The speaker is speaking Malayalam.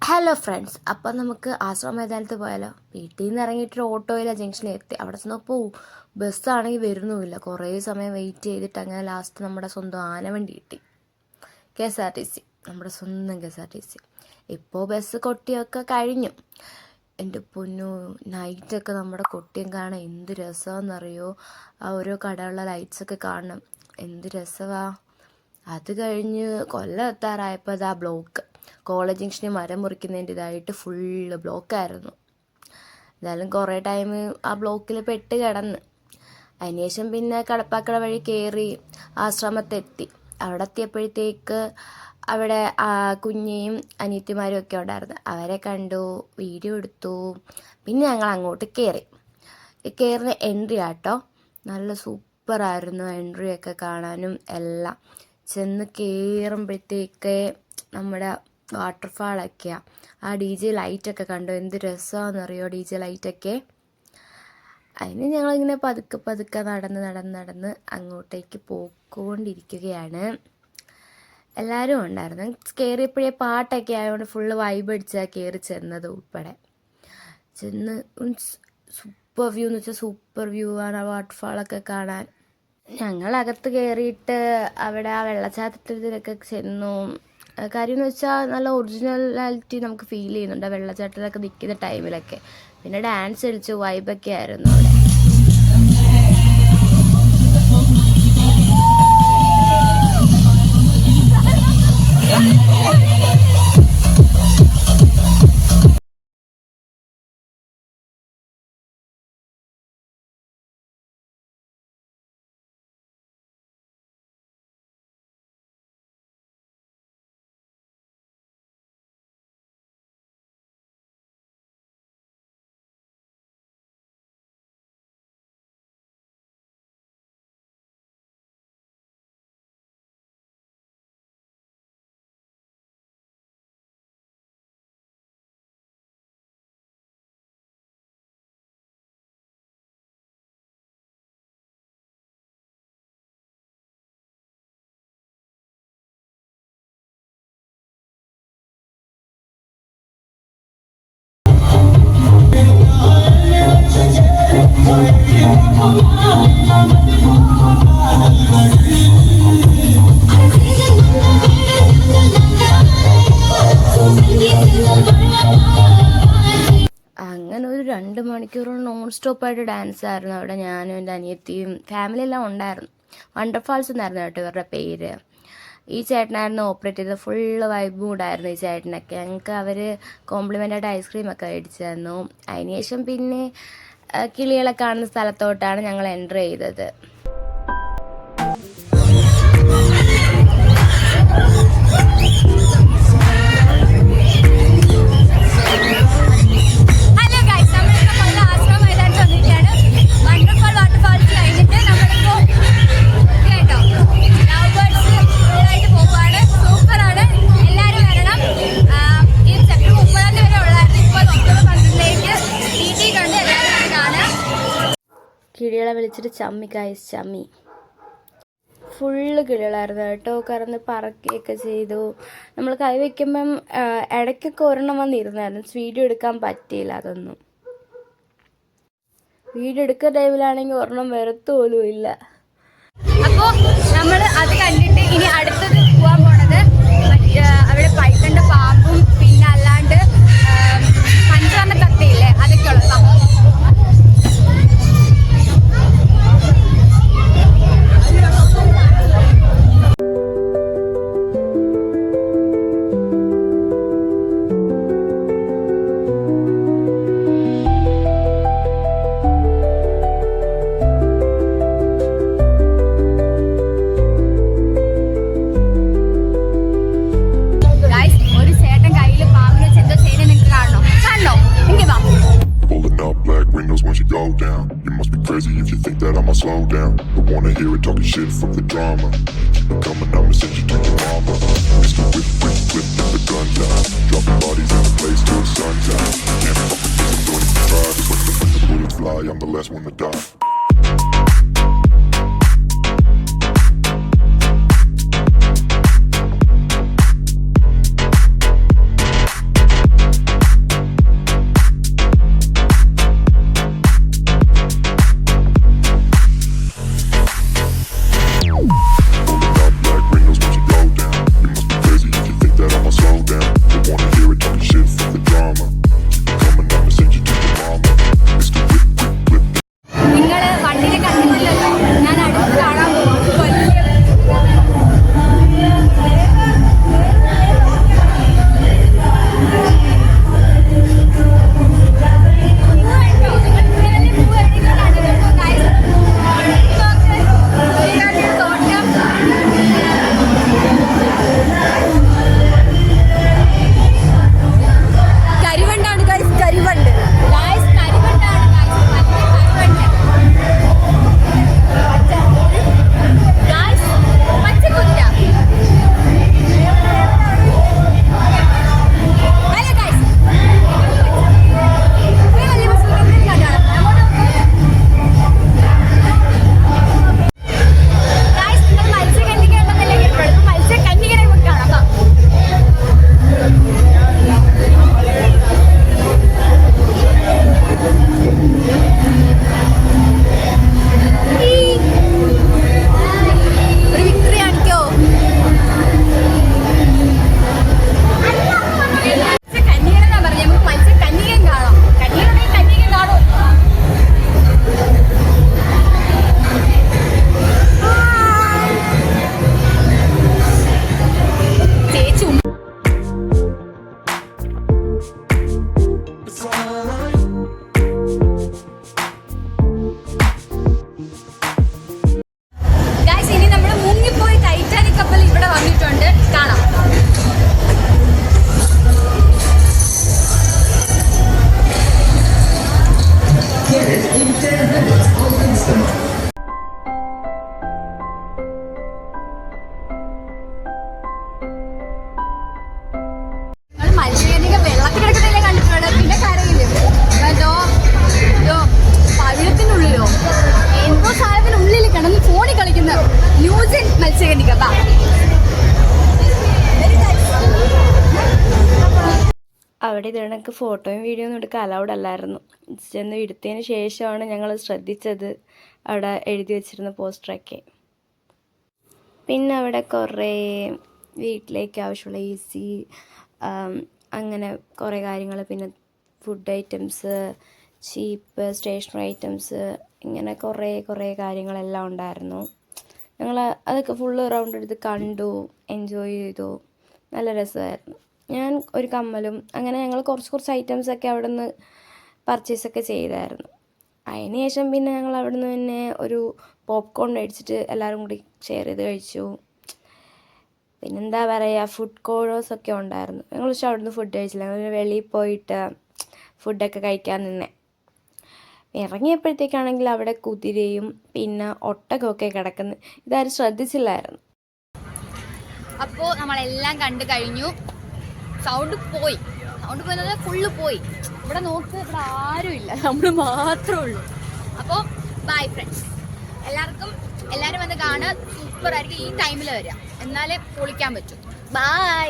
ഹലോ ഫ്രണ്ട്സ്, അപ്പം നമുക്ക് ആശ്രമ മൈതാനത്ത് പോയാലോ? വീട്ടിൽ നിന്ന് ഇറങ്ങിയിട്ട് ഓട്ടോയിലാണ് ജംഗ്ഷനിൽ എത്തി. അവിടെ ചെന്നപ്പോൾ ബസ്സാണെങ്കിൽ വരുന്നുമില്ല. കുറേ സമയം വെയിറ്റ് ചെയ്തിട്ട് അങ്ങനെ ലാസ്റ്റ് നമ്മുടെ സ്വന്തം ആനവണ്ടി കിട്ടി. KSRTC, നമ്മുടെ സ്വന്തം KSRTC. ഇപ്പോൾ ബസ് കൊട്ടിയൊക്കെ കഴിഞ്ഞു. എൻ്റെ പൊന്നു, നൈറ്റൊക്കെ നമ്മുടെ കൊട്ടിയം കാണാൻ എന്ത് രസമാണെന്നറിയോ? ആ ഓരോ കടയുള്ള ലൈറ്റ്സൊക്കെ കാണണം, എന്ത് രസമാണ്. അത് കഴിഞ്ഞ് കൊല്ലം എത്താറായപ്പോൾ അതാ ബ്ലോക്ക്. കോളേജ് ജംഗ്ഷനിൽ മരം മുറിക്കുന്നതിൻ്റെ ഇതായിട്ട് ഫുള്ള് ബ്ലോക്കായിരുന്നു. എന്നാലും കുറേ ടൈം ആ ബ്ലോക്കിൽ പെട്ട് കിടന്ന്. അതിനുശേഷം പിന്നെ കടപ്പാക്കട വഴി കയറി ആശ്രമത്തെത്തി. അവിടെ എത്തിയപ്പോഴത്തേക്ക് അവിടെ കുഞ്ഞിയും അനിയത്തിമാരും ഒക്കെ ഉണ്ടായിരുന്നു. അവരെ കണ്ടു, വീഡിയോ എടുത്തു. പിന്നെ ഞങ്ങൾ അങ്ങോട്ട് കയറുന്ന എൻട്രി ആട്ടോ. നല്ല സൂപ്പറായിരുന്നു എൻട്രിയൊക്കെ കാണാനും എല്ലാം. ചെന്ന് കയറുമ്പോഴത്തേക്ക് നമ്മുടെ വാട്ടർഫാളൊക്കെയാണ്. ആ DJ ലൈറ്റൊക്കെ കണ്ടു, എന്ത് രസമാണെന്നറിയോ DJ ലൈറ്റൊക്കെ. അതിന് ഞങ്ങളിങ്ങനെ പതുക്കെ നടന്ന് അങ്ങോട്ടേക്ക് പോയിക്കൊണ്ടിരിക്കുകയാണ്. എല്ലാവരും ഉണ്ടായിരുന്നു. കയറിയപ്പോഴേ പാട്ടൊക്കെ ആയതുകൊണ്ട് ഫുള്ള് വൈബ് അടിച്ചാൽ കയറി ചെന്നത് ഉൾപ്പെടെ. ചെന്ന് സൂപ്പർ വ്യൂ എന്ന് വെച്ചാൽ സൂപ്പർ വ്യൂ ആണ് ആ വാട്ടർഫാളൊക്കെ കാണാൻ. ഞങ്ങളകത്ത് കയറിയിട്ട് അവിടെ ആ വെള്ളച്ചാട്ടത്തിലൊക്കെ ചെന്നു. കാര്യം എന്ന് വെച്ചാൽ നല്ല ഒറിജിനാലിറ്റി നമുക്ക് ഫീൽ ചെയ്യുന്നുണ്ട് ആ വെള്ളച്ചാട്ടത്തിലൊക്കെ നിൽക്കുന്ന ടൈമിലൊക്കെ. പിന്നെ ഡാൻസ് കളിച്ചു, വൈബൊക്കെ ആയിരുന്നു അവിടെ. അങ്ങനെ ഒരു 2 മണിക്കൂറോളം നോൺ സ്റ്റോപ്പായിട്ട് ഡാൻസ് ആയിരുന്നു അവിടെ. ഞാനും എൻ്റെ അനിയത്തിയും ഫാമിലി എല്ലാം ഉണ്ടായിരുന്നു. വണ്ടർഫാൾസ് എന്നായിരുന്നു കേട്ടോ ഇവരുടെ പേര്. ഈ ചേട്ടനായിരുന്നു ഓപ്പറേറ്റ് ചെയ്തത്. ഫുള്ള് വൈബ് മൂഡായിരുന്നു ഈ ചേട്ടനൊക്കെ. ഞങ്ങൾക്ക് അവർ കോംപ്ലിമെൻ്റായിട്ട് ഐസ്ക്രീമൊക്കെ മേടിച്ചു തന്നു. അതിനുശേഷം പിന്നെ കിളികളെ കാണുന്ന സ്ഥലത്തോട്ടാണ് ഞങ്ങൾ എൻ്റർ ചെയ്തത്. കിളികളെ വിളിച്ചിട്ട് ചമ്മി ഫുള്ള് കിളികളായിരുന്നു കേട്ടോ. കറന്ന് പറക്കുകയൊക്കെ ചെയ്തു. നമ്മൾ കൈ വയ്ക്കുമ്പം ഇടയ്ക്കൊക്കെ ഒരെണ്ണം വന്നിരുന്നായിരുന്നു. വീഡിയോ എടുക്കാൻ പറ്റിയില്ല. അതൊന്നും വീഡിയോ എടുക്കുന്ന ടൈമിലാണെങ്കിൽ ഒരെണ്ണം വരത്ത് പോലും ഇല്ല. അപ്പോൾ നമ്മൾ അത് കണ്ടിട്ട് ഇനി അടുത്തത് പോകാൻ പോണത് അവിടെ പൈത്തൻ്റെ പാമ്പും പിന്നെ അല്ലാണ്ട് പഞ്ചവർണ്ണ തത്തയില്ലേ, അതൊക്കെ ഉള്ളതാണ്. You must be crazy if you think that I'ma slow down. Don't wanna hear it talking shit, fuck the drama. Keep it coming, I'ma send you to your mama. Mr. Whip, get the gun down. Dropping bodies in the place till the sun's out. Can't fuck with this, I'm doing it for try. Just when the bullets fly, I'm the last one to die. എന്തോ സാധനത്തിനുള്ളിൽ കിടന്ന് ഫോണിൽ കളിക്കുന്ന ന്യൂജൻ മത്സ്യകന്യക. അവിടെ ഇതിനൊക്കെ ഫോട്ടോയും വീഡിയോ ഒന്നും എടുക്കാൻ അലൗഡ് അല്ലായിരുന്നു. ചെന്ന് എടുത്തതിന് ശേഷമാണ് ഞങ്ങൾ ശ്രദ്ധിച്ചത് അവിടെ എഴുതി വെച്ചിരുന്ന പോസ്റ്ററൊക്കെ. പിന്നെ അവിടെ കുറേ വീട്ടിലേക്ക് ആവശ്യമുള്ള AC, അങ്ങനെ കുറേ കാര്യങ്ങൾ, പിന്നെ ഫുഡ് ഐറ്റംസ്, ചീപ്പ് സ്റ്റേഷനറി ഐറ്റംസ്, ഇങ്ങനെ കുറേ കാര്യങ്ങളെല്ലാം ഉണ്ടായിരുന്നു. ഞങ്ങൾ അതൊക്കെ ഫുള്ള് റൗണ്ട് എടുത്ത് കണ്ടു, എൻജോയ് ചെയ്തു. നല്ല രസമായിരുന്നു. ഞാൻ ഒരു കമ്മലും അങ്ങനെ ഞങ്ങൾ കുറച്ച് ഐറ്റംസൊക്കെ അവിടെ നിന്ന് പർച്ചേസൊക്കെ ചെയ്തായിരുന്നു. അതിന് ശേഷം പിന്നെ ഞങ്ങൾ അവിടെ നിന്ന് പിന്നെ ഒരു പോപ്കോൺ മേടിച്ചിട്ട് എല്ലാവരും കൂടി ഷെയർ ചെയ്ത് കഴിച്ചു. പിന്നെന്താ പറയുക, ഫുഡ് കോഴ്സൊക്കെ ഉണ്ടായിരുന്നു. ഞങ്ങൾ പക്ഷേ അവിടെ നിന്ന് ഫുഡ് കഴിച്ചില്ല. ഞങ്ങൾ വെളിയിൽ പോയിട്ട് ഫുഡൊക്കെ കഴിക്കാൻ നിന്നേ. ഇറങ്ങിയപ്പോഴത്തേക്കാണെങ്കിൽ അവിടെ കുതിരയും പിന്നെ ഒട്ടകമൊക്കെ കിടക്കുന്നു. ഇതാരും ശ്രദ്ധിച്ചില്ലായിരുന്നു. അപ്പോൾ നമ്മളെല്ലാം കണ്ടു കഴിഞ്ഞു. സൗണ്ട് പോയി ഫുള്ള് പോയി. ഇവിടെ നോക്ക്, ഇവിടെ ആരുമില്ല, നമ്മൾ മാത്രമേ ഉള്ളൂ. അപ്പോൾ ബൈ ഫ്രണ്ട്സ്. എല്ലാവരും വന്ന് കാണുക. സൂപ്പറായിരിക്കും. ഈ ടൈമിൽ വരിക, എന്നാലേ പൊളിക്കാൻ പറ്റൂ. ബൈ.